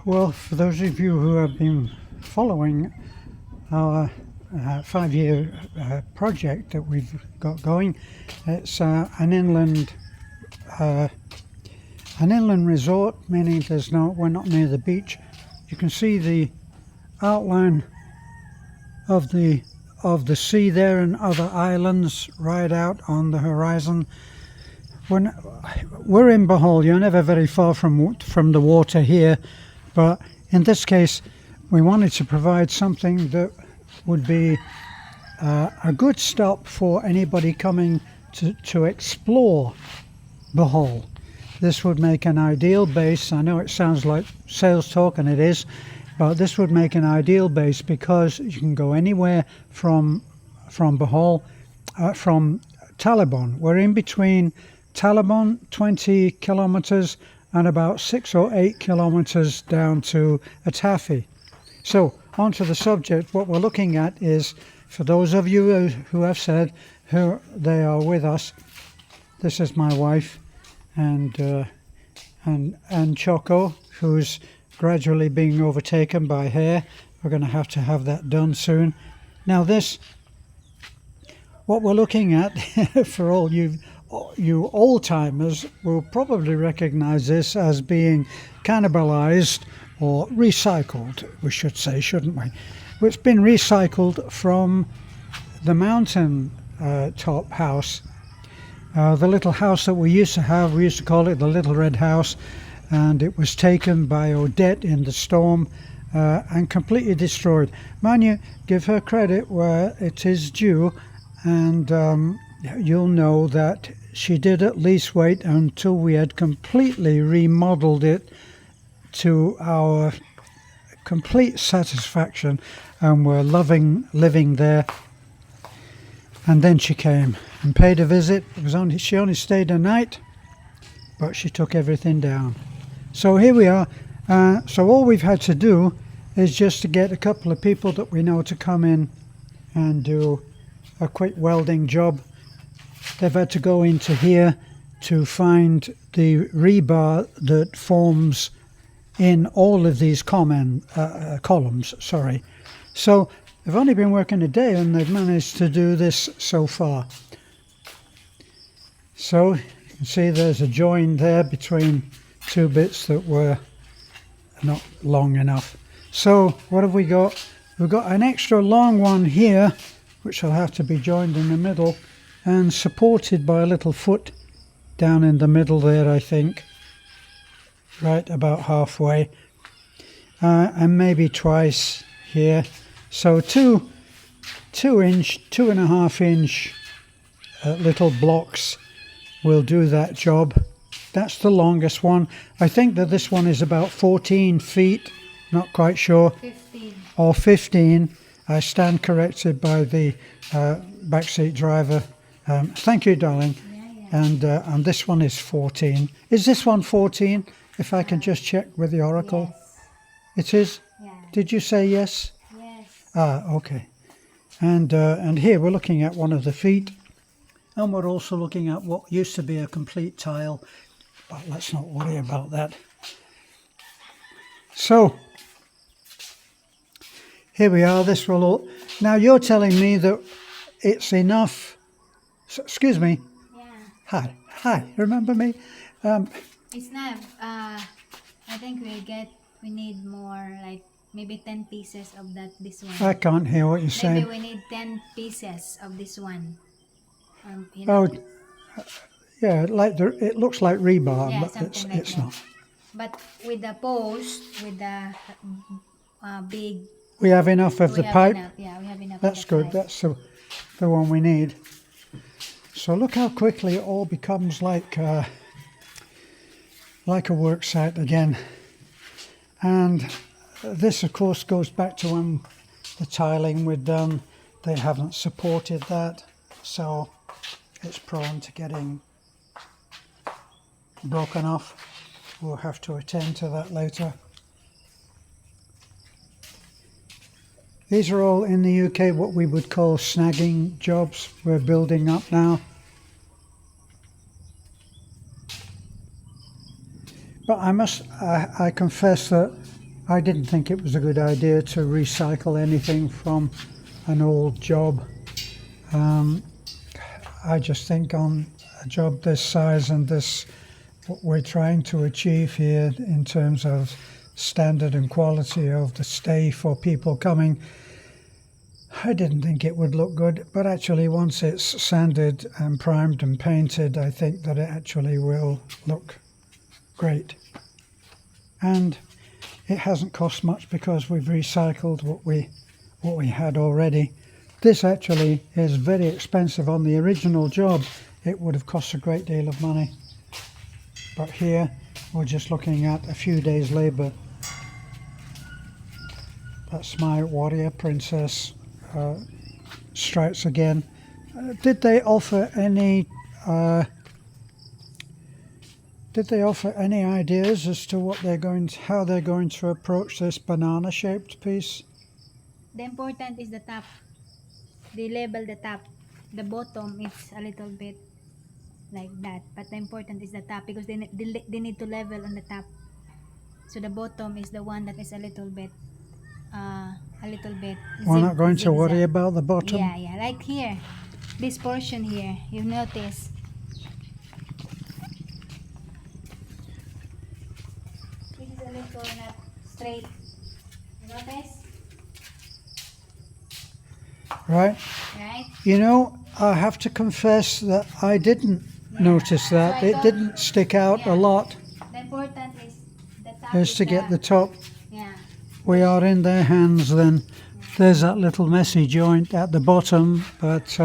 Well, for those of you who have been following our 5-year project that we've got going, it's an inland resort, meaning we're not near the beach. You can see the outline of the sea there and other islands right out on the horizon. When we're in Bohol, you're never very far from the water here, but in this case we wanted to provide something that would be a good stop for anybody coming to explore Bohol. This would make an ideal base. I know it sounds like sales talk, and it is, but this would make an ideal base because you can go anywhere from Bohol, from Taliban. We're in between Taliban, 20 kilometers, and about 6 or 8 kilometers down to Atafi. So onto the subject. What we're looking at is, for those of you who have said who they are with us, this is my wife and Choco, who's gradually being overtaken by hair. We're going to have that done soon. Now what we're looking at, for all you old timers will probably recognize this as being cannibalized or recycled, we should say, shouldn't we? It's been recycled from the mountain top house. The little house that we used to call it the Little Red House, and it was taken by Odette in the storm and completely destroyed. Mind you, give her credit where it is due, and you'll know that she did at least wait until we had completely remodeled it to our complete satisfaction, and we're loving living there. And then she came and paid a visit. She only stayed a night, but she took everything down. So here we are. So all we've had to do is just to get a couple of people that we know to come in and do a quick welding job. They've had to go into here to find the rebar that forms in all of these columns. Sorry. So they've only been working a day and they've managed to do this so far. So you can see there's a join there between two bits that were not long enough. So what have we got? We've got an extra long one here, which will have to be joined in the middle and supported by a little foot down in the middle there, I think, right about halfway, and maybe twice here. So 2.5 inch little blocks will do that job. That's the longest one. I think that this one is about 14 feet, not quite sure. 15. Or 15. I stand corrected by the backseat driver. Thank you, darling. Yeah. And this one is 14. Is this one 14? If I can just check with the oracle. Yes. It is? Yeah. Did you say yes? Yes. Okay. And here we're looking at one of the feet, and we're also looking at what used to be a complete tile, but let's not worry about that. So here we are. This will all. Now you're telling me that it's enough. Excuse me. Yeah. Hi. Remember me? It's not. I think we need more, like maybe 10 pieces of this one. I can't hear what you're saying. Maybe we need 10 pieces of this one. You know, Oh, yeah. It looks like rebar, yeah, but something it's like not. that. But with the post, with the big. We have enough of the pipe. Enough. Yeah, we have enough. That's of the good. pipe. That's the one we need. So look how quickly it all becomes like a work site again. And this, of course, goes back to when the tiling we'd done. They haven't supported that, so it's prone to getting broken off. We'll have to attend to that later. These are all in the UK what we would call snagging jobs. We're building up now. But I confess that I didn't think it was a good idea to recycle anything from an old job. I just think on a job this size and this, what we're trying to achieve here in terms of standard and quality of the stay for people coming, I didn't think it would look good, but actually once it's sanded and primed and painted, I think that it actually will look great. And it hasn't cost much because we've recycled what we had already. This actually is very expensive. On the original job, it would have cost a great deal of money. But here, we're just looking at a few days' labour. That's my warrior princess stripes again. Did they offer any ideas as to what how they're going to approach this banana-shaped piece? The important is the top. They label the top. The bottom is a little bit like that, but the important is the top because they need to level on the top. So the bottom is the one that is a little bit We're not going to zigzag. worry about the bottom. Yeah, like here, this portion here, you notice. This is a little not straight. You notice? Right. Right? You know, I have to confess that I didn't notice that. So it didn't stick out a lot. The important is the top. Is to get the top. Yeah. We are in their hands then. There's that little messy joint at the bottom, but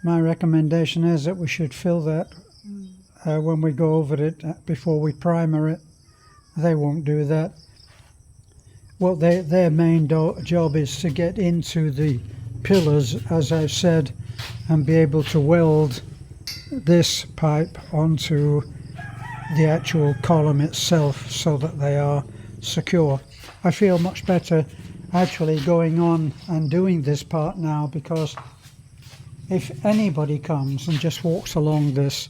my recommendation is that we should fill that when we go over it before we primer it. They won't do that. Well, their main job is to get into the pillars, as I've said, and be able to weld this pipe onto the actual column itself so that they are secure. I feel much better actually going on and doing this part now, because if anybody comes and just walks along this,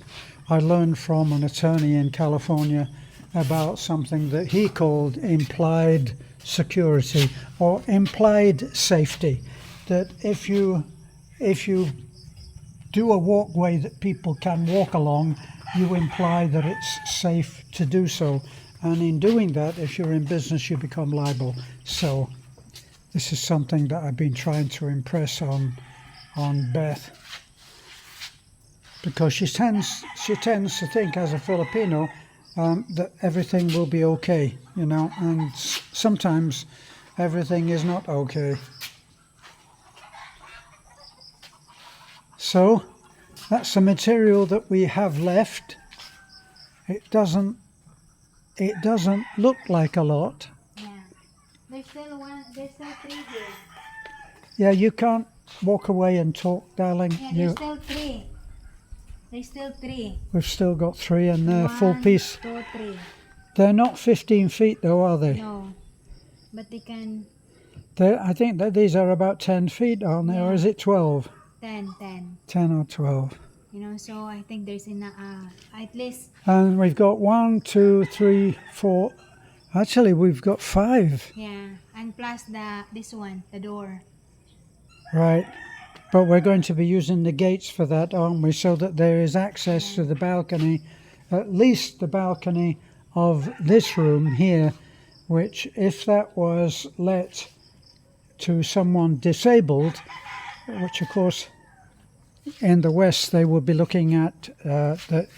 I learned from an attorney in California about something that he called implied security or implied safety, that if you do a walkway that people can walk along, you imply that it's safe to do so, and in doing that, if you're in business, you become liable. So this is something that I've been trying to impress on Beth, because she tends to think, as a Filipino, that everything will be okay, you know, and sometimes everything is not okay. So that's the material that we have left. It doesn't look like a lot. Yeah. There's still 3 here. Yeah, you can't walk away and talk, darling. Yeah, there's still 3. There's still 3. We've still got 3 and they're full piece. 1, 2, 3. They're not 15 feet though, are they? No, but they can. I think that these are about 10 feet, aren't they? Or is it 12? 10. 10 or 12. You know, so I think there's enough, at least. And we've got 1, 2, 3, 4. Actually, we've got 5. Yeah, and plus this one, the door. Right. But we're going to be using the gates for that, aren't we? So that there is access to the balcony, at least the balcony of this room here, which if that was let to someone disabled, which of course in the West they would be looking at that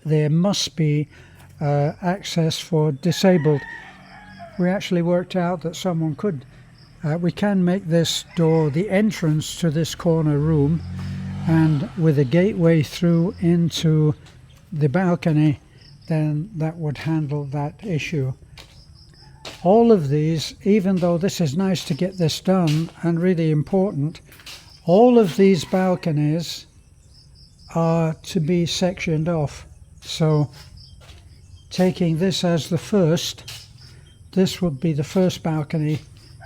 there must be access for disabled. We actually worked out that someone could, we can make this door the entrance to this corner room, and with a gateway through into the balcony, then that would handle that issue. All of these, even though this is nice to get this done and really important, all of these balconies are to be sectioned off. So taking this as the first, this would be the first balcony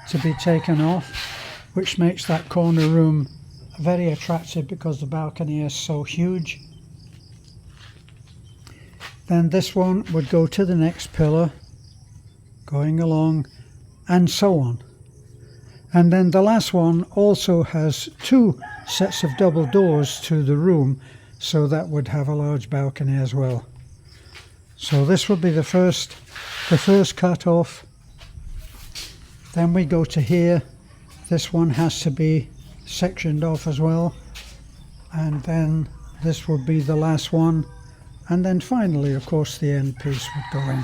to be taken off, which makes that corner room very attractive because the balcony is so huge. Then this one would go to the next pillar, going along, and so on. And then the last one also has 2 sets of double doors to the room, so that would have a large balcony as well. So this would be the first cut off. Then we go to here. This one has to be sectioned off as well, and then this would be the last one, and then finally, of course, the end piece would go in.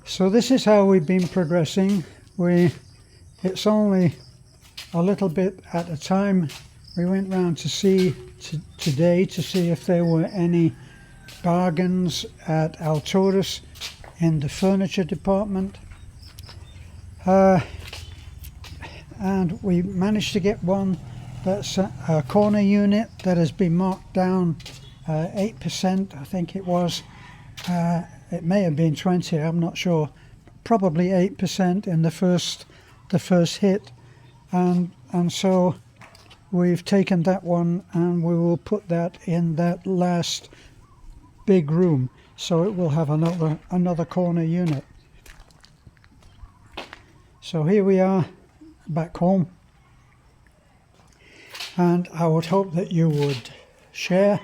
So this is how we've been progressing. It's only a little bit at a time. We went round to see today to see if there were any bargains at Alturas in the furniture department, and we managed to get one that's a corner unit that has been marked down 8%, I think it was. It may have been 20, I'm not sure. Probably 8% in the first hit, and so we've taken that one and we will put that in that last big room, so it will have another corner unit. So here we are back home, and I would hope that you would share.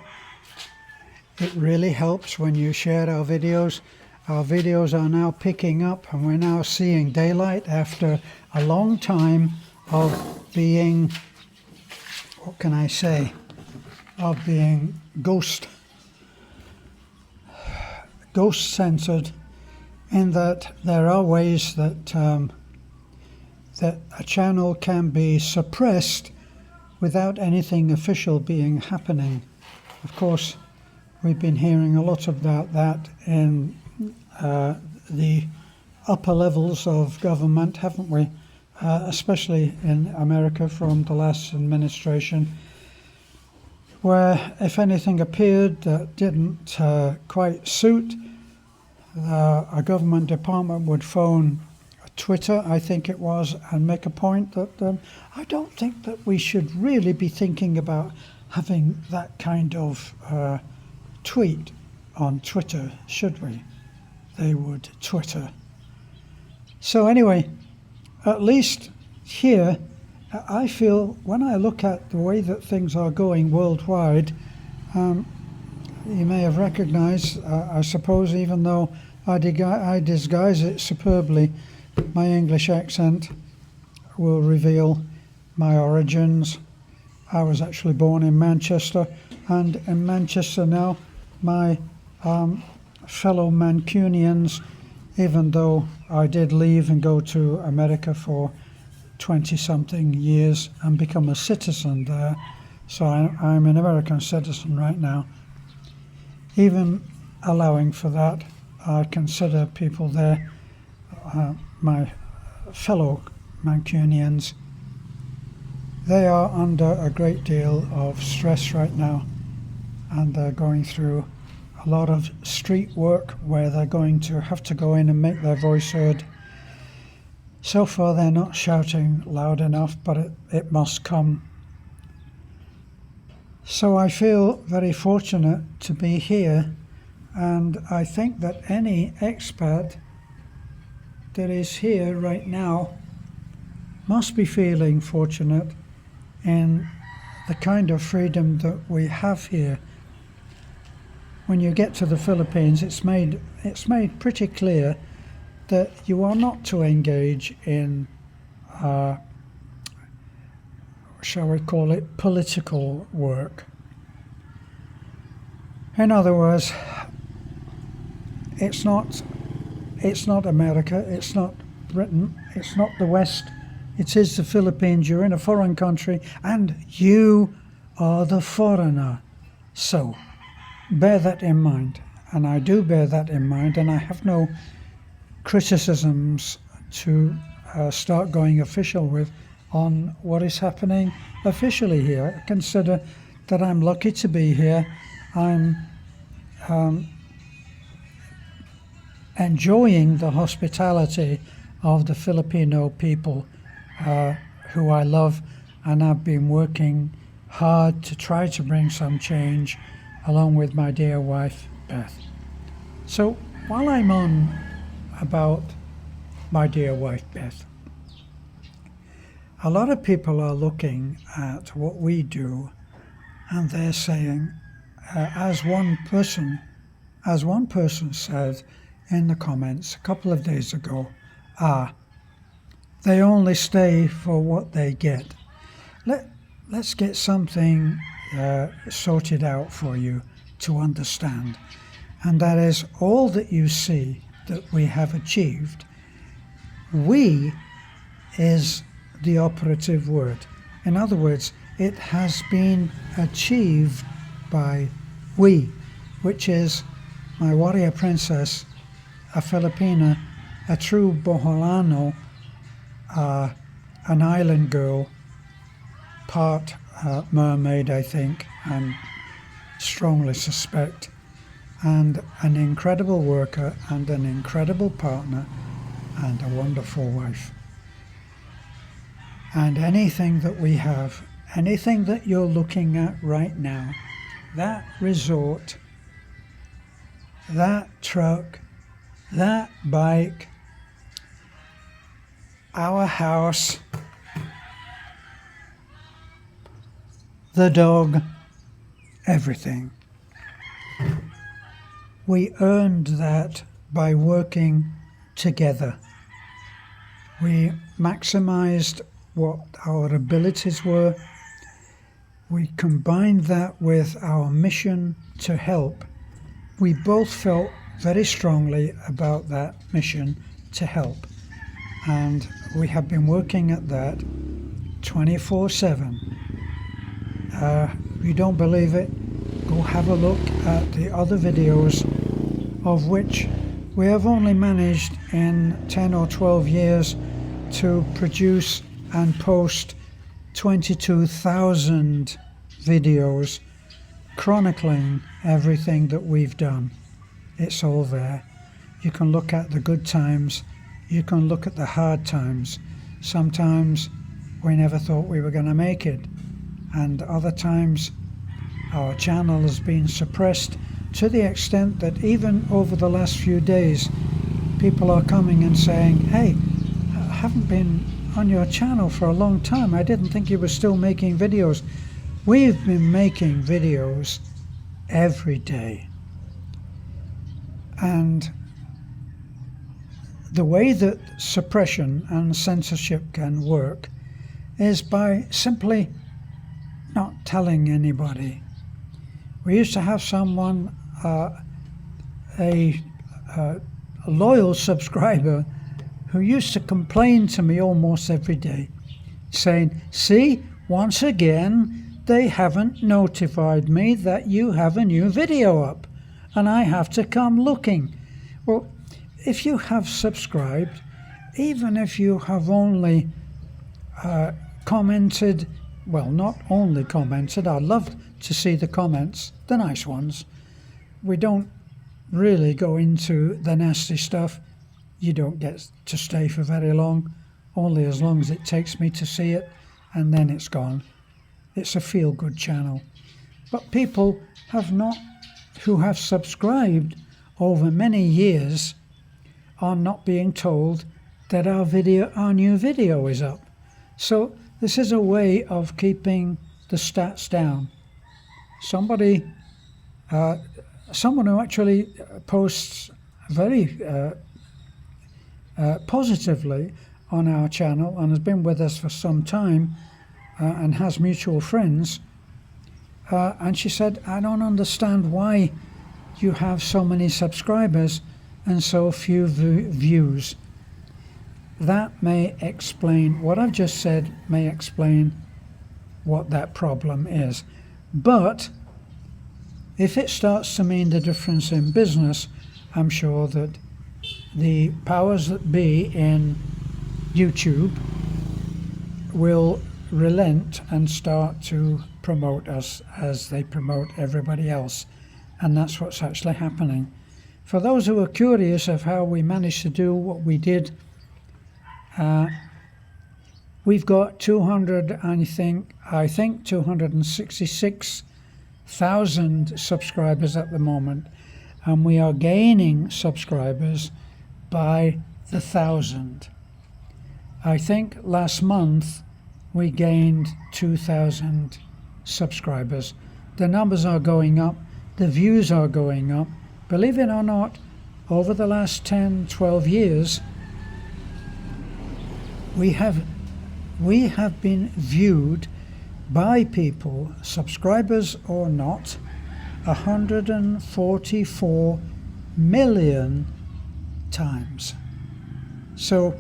It really helps when you share our videos. Our videos are now picking up, and we're now seeing daylight after a long time of being, what can I say, of being ghost censored, in that there are ways that that a channel can be suppressed without anything official being happening. Of course, we've been hearing a lot about that in the upper levels of government, haven't we? Especially in America from the last administration, where if anything appeared that didn't quite suit, a government department would phone Twitter, I think it was, and make a point that I don't think that we should really be thinking about having that kind of tweet on Twitter, should we? They would Twitter. So anyway, at least here, I feel when I look at the way that things are going worldwide, you may have recognized, I suppose, even though I disguise it superbly, my English accent will reveal my origins. I was actually born in Manchester, and in Manchester now, my fellow Mancunians, even though I did leave and go to America for 20-something years and become a citizen there, so I'm an American citizen right now. Even allowing for that, I consider people there my fellow Mancunians. They are under a great deal of stress right now, and they're going through a lot of street work where they're going to have to go in and make their voice heard. So far they're not shouting loud enough, but it must come. So I feel very fortunate to be here, and I think that any expat that is here right now must be feeling fortunate in the kind of freedom that we have here. When you get to the Philippines, it's made pretty clear that you are not to engage in, shall we call it, political work. In other words, it's not America, it's not Britain, it's not the West, it is the Philippines. You're in a foreign country and you are the foreigner. So bear that in mind, and I do bear that in mind, and I have no criticisms to start going official with on what is happening officially here. I consider that I'm lucky to be here. I'm enjoying the hospitality of the Filipino people who I love, and I've been working hard to try to bring some change along with my dear wife, Beth. So while I'm on about my dear wife, Beth, a lot of people are looking at what we do and they're saying, as one person said in the comments a couple of days ago, they only stay for what they get. Let's get something sorted out for you to understand, and that is all that you see that we have achieved. We is the operative word. In other words, it has been achieved by we, which is my warrior princess, a Filipina, a true Boholano, an island girl, part mermaid, I think, and strongly suspect, and an incredible worker and an incredible partner and a wonderful wife. And anything that we have, anything that you're looking at right now, that resort, that truck, that bike, our house, the dog, everything. We earned that by working together. We maximized what our abilities were. We combined that with our mission to help. We both felt very strongly about that mission to help. And we have been working at that 24/7. If you don't believe it, go have a look at the other videos, of which we have only managed in 10 or 12 years to produce and post 22,000 videos chronicling everything that we've done. It's all there. You can look at the good times, you can look at the hard times. Sometimes we never thought we were going to make it, and other times our channel has been suppressed to the extent that even over the last few days people are coming and saying, hey, I haven't been on your channel for a long time. I didn't think you were still making videos. We've been making videos every day. And the way that suppression and censorship can work is by simply not telling anybody. We used to have someone, a loyal subscriber, who used to complain to me almost every day, saying, see, once again, they haven't notified me that you have a new video up, and I have to come looking. Well, if you have subscribed, even if you have only commented, well, not only commented, I love to see the comments, the nice ones. We don't really go into the nasty stuff. You don't get to stay for very long, only as long as it takes me to see it, and then it's gone. It's a feel-good channel. But people who have subscribed over many years are not being told that our new video is up. So this is a way of keeping the stats down. Someone who actually posts very positively on our channel and has been with us for some time and has mutual friends, and she said, I don't understand why you have so many subscribers and so few views. That may explain what I've just said, may explain what that problem is. But if it starts to mean the difference in business, I'm sure that the powers that be in YouTube will relent and start to promote us as they promote everybody else. And that's what's actually happening. For those who are curious of how we managed to do what we did, We've got 200, I think 266,000 subscribers at the moment, and we are gaining subscribers by the thousand. I think last month we gained 2,000 subscribers. The numbers are going up, the views are going up. Believe it or not, over the last 10, 12 years, we have been viewed by people, subscribers or not, 144 million times. So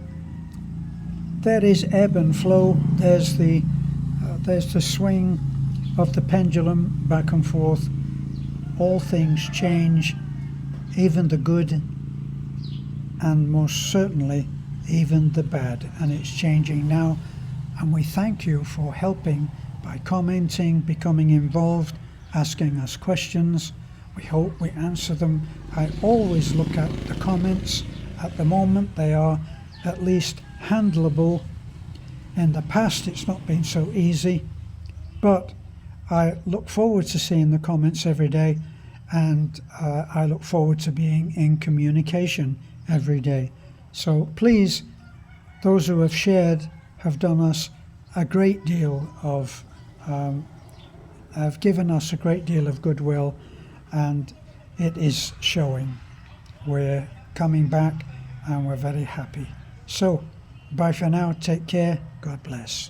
there is ebb and flow. There's the swing of the pendulum back and forth. All things change, even the good, and most certainly even the bad, and it's changing now. And we thank you for helping by commenting, becoming involved, asking us questions. We hope we answer them. I always look at the comments. At the moment they are at least handleable. In the past it's not been so easy, but I look forward to seeing the comments every day, and I look forward to being in communication every day. So please, those who have shared have done us a great deal of, have given us a great deal of goodwill, and it is showing. We're coming back and we're very happy. So, bye for now, take care, God bless.